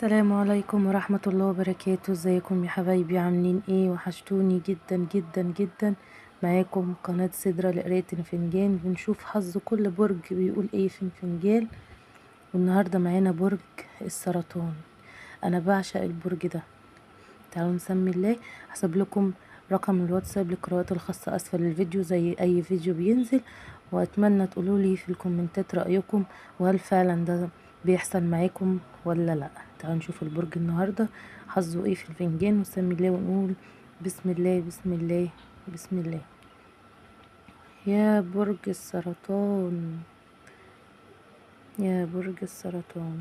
السلام عليكم ورحمة الله وبركاته. ازيكم يا حبايبي؟ عاملين ايه؟ وحشتوني جدا جدا جدا. معاكم قناة سدرة لقراية الفنجان، بنشوف حظ كل برج بيقول ايه في الفنجان. والنهاردة معانا برج السرطان. انا بعشق البرج ده. تعالوا نسمي الله. هسيب لكم رقم الواتساب للقراءات الخاصة اسفل الفيديو زي اي فيديو بينزل، واتمنى تقولولي في الكومنتات رأيكم، وهل فعلا ده بيحصل معاكم ولا لا. تعالوا نشوف البرج النهاردة حظه ايه في الفنجان، ونسمي الله ونقول بسم الله بسم الله بسم الله. يا برج السرطان، يا برج السرطان،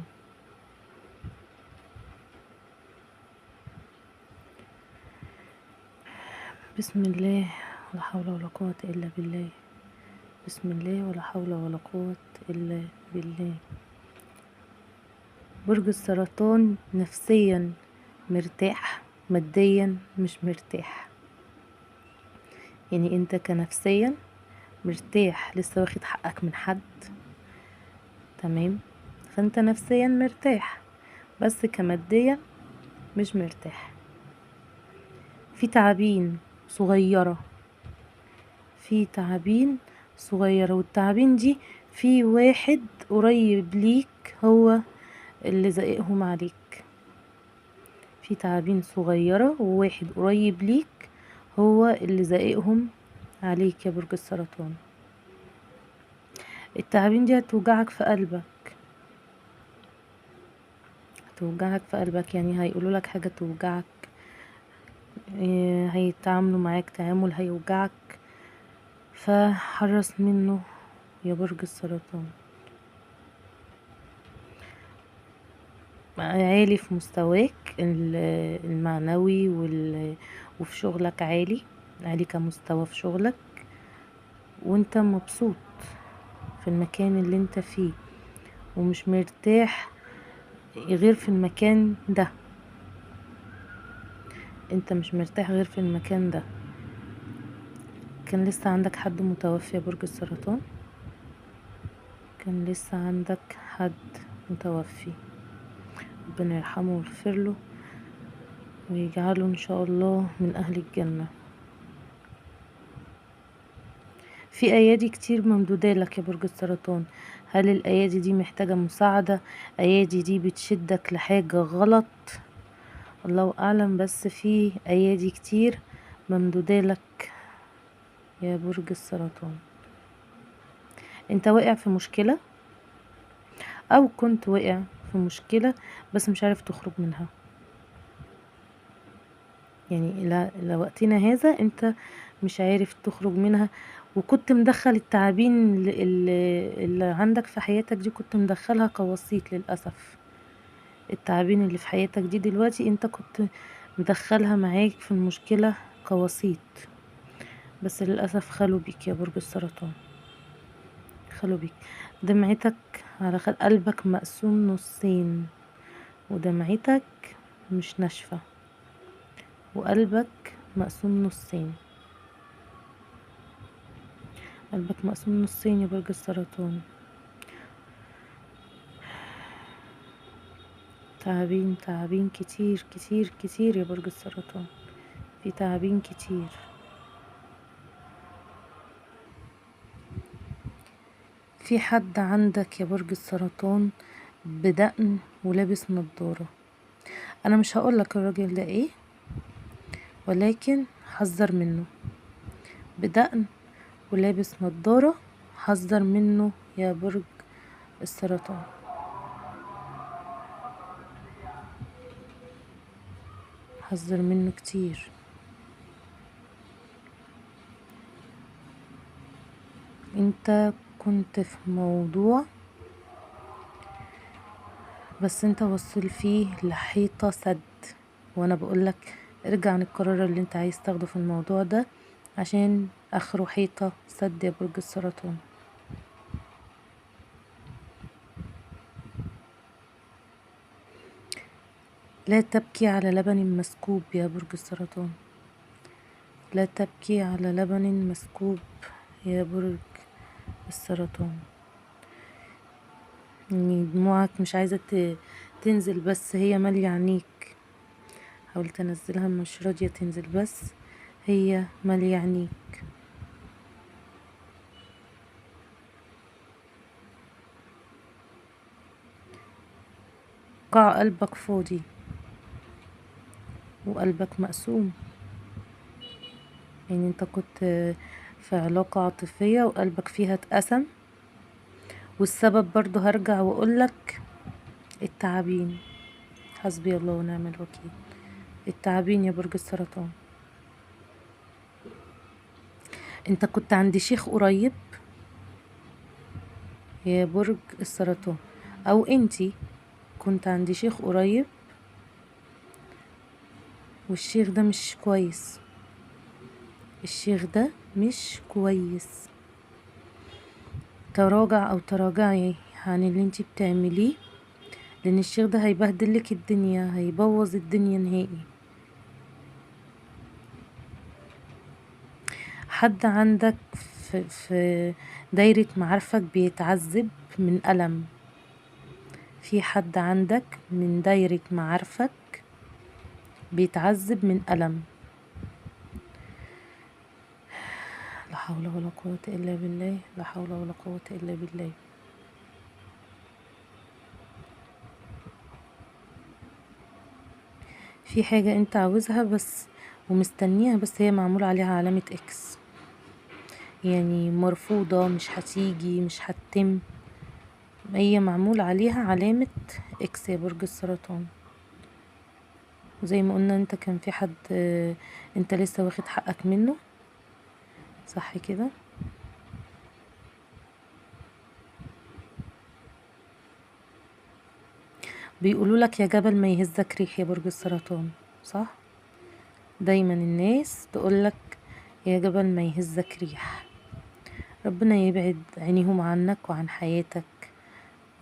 بسم الله ولا حول ولا قوة إلا بالله. بسم الله ولا حول ولا قوة إلا بالله. برج السرطان نفسيا مرتاح، ماديا مش مرتاح. يعني انت كنفسيا مرتاح، لسه واخد حقك من حد، تمام؟ فانت نفسيا مرتاح، بس كماديا مش مرتاح. في تعابين صغيرة، في تعابين صغيرة، والتعابين دي في واحد قريب ليك هو اللي زقهم عليك. في تعابين صغيرة وواحد قريب ليك هو اللي زقهم عليك يا برج السرطان. التعابين دي هتوجعك في قلبك، هتوجعك في قلبك، يعني هيقولوا لك حاجة توجعك، هيتعاملوا معاك تعامل هيوجعك، فحرص منه يا برج السرطان. عالي في مستواك المعنوي وفي شغلك عالي، عالي كمستوى في شغلك، وانت مبسوط في المكان اللي انت فيه، ومش مرتاح غير في المكان ده. انت مش مرتاح غير في المكان ده. كان لسه عندك حد متوفي يا برج السرطان، كان لسه عندك حد متوفي، ربنا يرحمه ويغفر له ويجعله ان شاء الله من اهل الجنة. في ايادي كتير ممدودة لك يا برج السرطان. هل الايادي دي محتاجة مساعدة؟ ايادي دي بتشدك لحاجة غلط؟ الله اعلم، بس في ايادي كتير ممدودة لك يا برج السرطان. انت واقع في مشكلة، او كنت واقع في مشكلة بس مش عارف تخرج منها. يعني الى وقتنا هذا انت مش عارف تخرج منها، وكنت مدخل التعابين اللي عندك في حياتك دي، كنت مدخلها كوسيط للأسف. التعابين اللي في حياتك دي دلوقتي انت كنت مدخلها معاك في المشكلة كوسيط، بس للأسف خلوا بيك يا برج السرطان، خلوا بيك. دمعتك على قلبك مقسوم نصين، ودمعتك مش ناشفة، وقلبك مقسوم نصين. قلبك مقسوم نصين يا برج السرطان. تعابين، تعابين كتير كتير كتير يا برج السرطان، في تعابين كتير. في حد عندك يا برج السرطان بدقن ولابس نضارة. انا مش هقولك الراجل ده ايه، ولكن حذر منه. بدقن ولابس نضارة، حذر منه يا برج السرطان. حذر منه كتير. انت كنت في موضوع، بس انت وصل فيه لحيطة سد، وانا بقولك ارجع عن القرار اللي انت عايز تاخده في الموضوع ده، عشان اخره حيطة سد يا برج السرطان. لا تبكي على لبن مسكوب يا برج السرطان، لا تبكي على لبن مسكوب يا برج السرطان. يعني دموعك مش عايزة تنزل بس، هي مالية عينيك. حاولت انزلها مش راضية تنزل، بس هي مالية عينيك. قاع قلبك فاضي وقلبك مقسوم، يعني انت كنت في علاقة عاطفية وقلبك فيها اتقسم، والسبب برضو هرجع واقولك التعابين. حسبي الله ونعم الوكيل. التعابين يا برج السرطان. انت كنت عند شيخ قريب يا برج السرطان، او انتي كنت عند شيخ قريب، والشيخ ده مش كويس. الشيخ ده مش كويس. تراجع او تراجعي عن اللي انتي بتعمليه، لان الشيخ ده هيبهدلك الدنيا، هيبوظ الدنيا نهائي. حد عندك في دايرة معارفك بيتعذب من ألم. في حد عندك من دايرة معارفك بيتعذب من ألم. لا حول ولا قوة إلا بالله، لا حول ولا قوة إلا بالله. في حاجة انت عاوزها بس ومستنيها، بس هي معمول عليها علامة اكس، يعني مرفوضة، مش هتيجي، مش هتتم. هي معمول عليها علامة اكس يا برج السرطان. وزي ما قلنا انت كان في حد انت لسه واخد حقك منه، صح كده؟ بيقولوا لك يا جبل ما يهزك ريح يا برج السرطان، صح؟ دايما الناس تقولك يا جبل ما يهزك ريح. ربنا يبعد عينيهم عنك وعن حياتك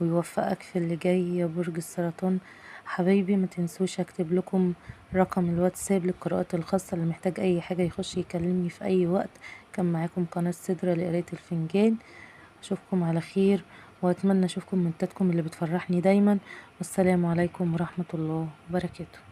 ويوفقك في اللي جاي يا برج السرطان. حبايبي ما تنسوش اكتب لكم رقم الواتساب للقراءات الخاصة، اللي محتاج اي حاجة يخش يكلمني في اي وقت. كان معاكم قناة سدرة لقراية الفنجان. اشوفكم على خير، واتمنى اشوف كومنتاتكم اللي بتفرحني دايما. والسلام عليكم ورحمة الله وبركاته.